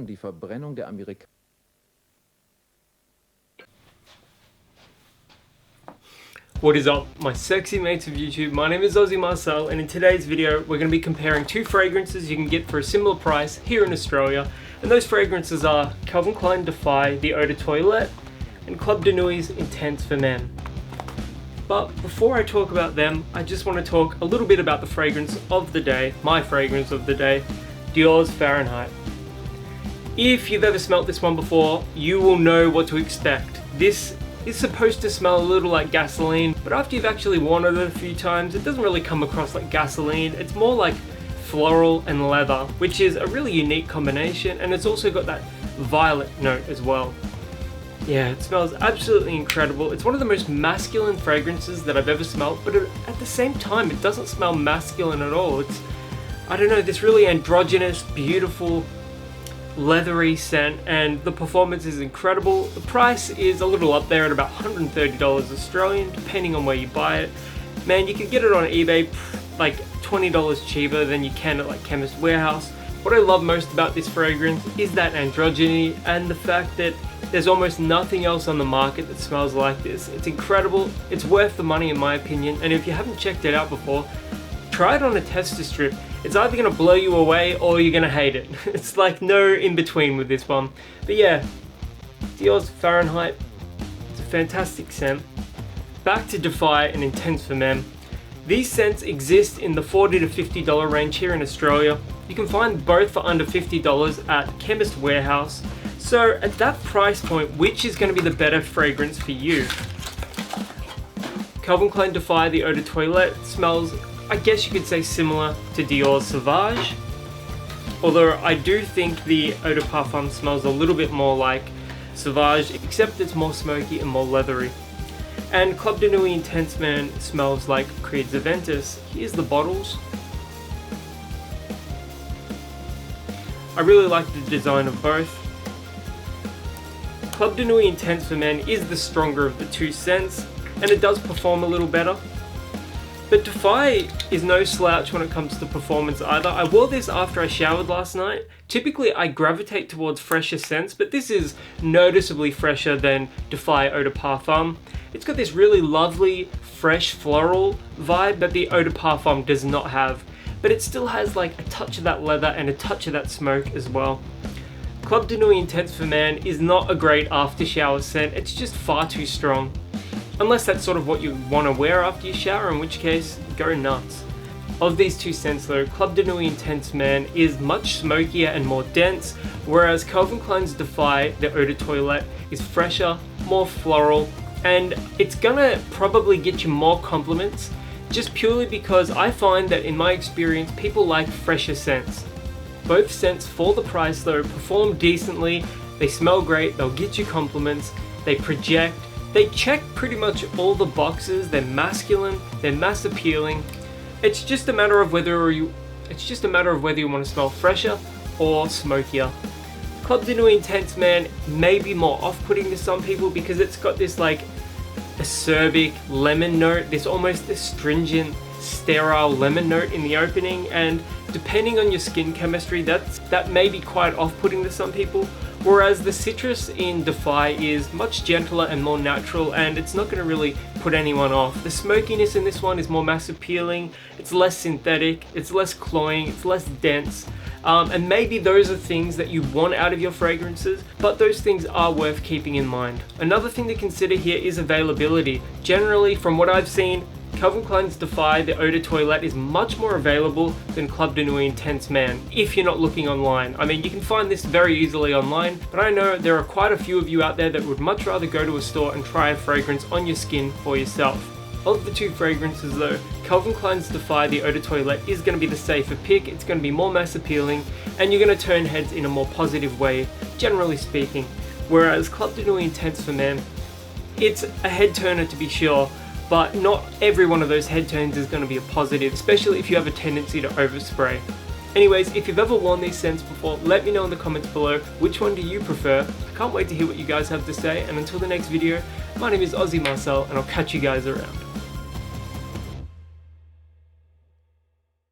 die Verbrennung der Amerikaner. What is up, my sexy mates of YouTube? My name is Aussie Marcel, and in today's video we're going to be comparing two fragrances you can get for a similar price here in Australia, and those fragrances are Calvin Klein Defy the Eau de Toilette and Club de Nuit's Intense for Men. But before I talk about them, I just want to talk a little bit about the fragrance of the day, my fragrance of the day, Dior's Fahrenheit. If you've ever smelt this one before, you will know what to expect. This is supposed to smell a little like gasoline, but after you've actually worn it a few times, it doesn't really come across like gasoline. It's more like floral and leather, which is a really unique combination, and it's also got that violet note as well. Yeah, it smells absolutely incredible. It's one of the most masculine fragrances that I've ever smelled, but at the same time, it doesn't smell masculine at all. It's, I don't know, this really androgynous, beautiful, leathery scent, and the performance is incredible. The price is a little up there at about $130 Australian, depending on where you buy it. Man, you can get it on eBay like $20 cheaper than you can at like Chemist Warehouse. What I love most about this fragrance is that androgyny and the fact that there's almost nothing else on the market that smells like this. It's incredible, it's worth the money in my opinion, and if you haven't checked it out before, try it on a tester strip. It's either going to blow you away or you're going to hate it. It's like no in between with this one. But yeah, Dior's Fahrenheit, it's a fantastic scent. Back to Defy and Intense for Men. These scents exist in the $40 to $50 range here in Australia. You can find both for under $50 at Chemist Warehouse. So at that price point, which is going to be the better fragrance for you? Calvin Klein Defy the Eau de Toilette smells, I guess you could say, similar to Dior's Sauvage, although I do think the Eau de Parfum smells a little bit more like Sauvage, except it's more smoky and more leathery. And Club de Nuit Intense Man smells like Creed Aventus. Here's the bottles. I really like the design of both. Club de Nuit Intense for Men is the stronger of the two scents, and it does perform a little better. But Defy is no slouch when it comes to performance either. I wore this after I showered last night. Typically I gravitate towards fresher scents, but this is noticeably fresher than Defy Eau de Parfum. It's got this really lovely, fresh floral vibe that the Eau de Parfum does not have, but it still has like a touch of that leather and a touch of that smoke as well. Club de Nuit Intense for Man is not a great after shower scent, it's just far too strong. Unless that's sort of what you want to wear after you shower, in which case, go nuts. Of these two scents though, Club de Nuit Intense Man is much smokier and more dense, whereas Calvin Klein's Defy the Eau de Toilette is fresher, more floral, and it's gonna probably get you more compliments, just purely because I find that in my experience, people like fresher scents. Both scents, for the price though, perform decently, they smell great, they'll get you compliments, they project, they check pretty much all the boxes, they're masculine, they're mass appealing. It's just a matter of whether you want to smell fresher or smokier. Club de Nuit Intense Man may be more off-putting to some people because it's got this like acerbic lemon note, this almost astringent, sterile lemon note in the opening, and depending on your skin chemistry, that may be quite off-putting to some people. Whereas the citrus in Defy is much gentler and more natural, and it's not going to really put anyone off. The smokiness in this one is more mass appealing, it's less synthetic, it's less cloying, it's less dense. And maybe those are things that you want out of your fragrances, but those things are worth keeping in mind. Another thing to consider here is availability. Generally, from what I've seen, Calvin Klein's Defy the Eau de Toilette is much more available than Club de Nuit Intense Man, if you're not looking online. I mean, you can find this very easily online, but I know there are quite a few of you out there that would much rather go to a store and try a fragrance on your skin for yourself. Of the two fragrances though, Calvin Klein's Defy the Eau de Toilette is going to be the safer pick, it's going to be more mass appealing, and you're going to turn heads in a more positive way, generally speaking. Whereas Club de Nuit Intense for Men, it's a head turner to be sure, but not every one of those head turns is going to be a positive, especially if you have a tendency to overspray. Anyways, if you've ever worn these scents before, let me know in the comments below, which one do you prefer? I can't wait to hear what you guys have to say, and until the next video, my name is Aussie Marcel, and I'll catch you guys around.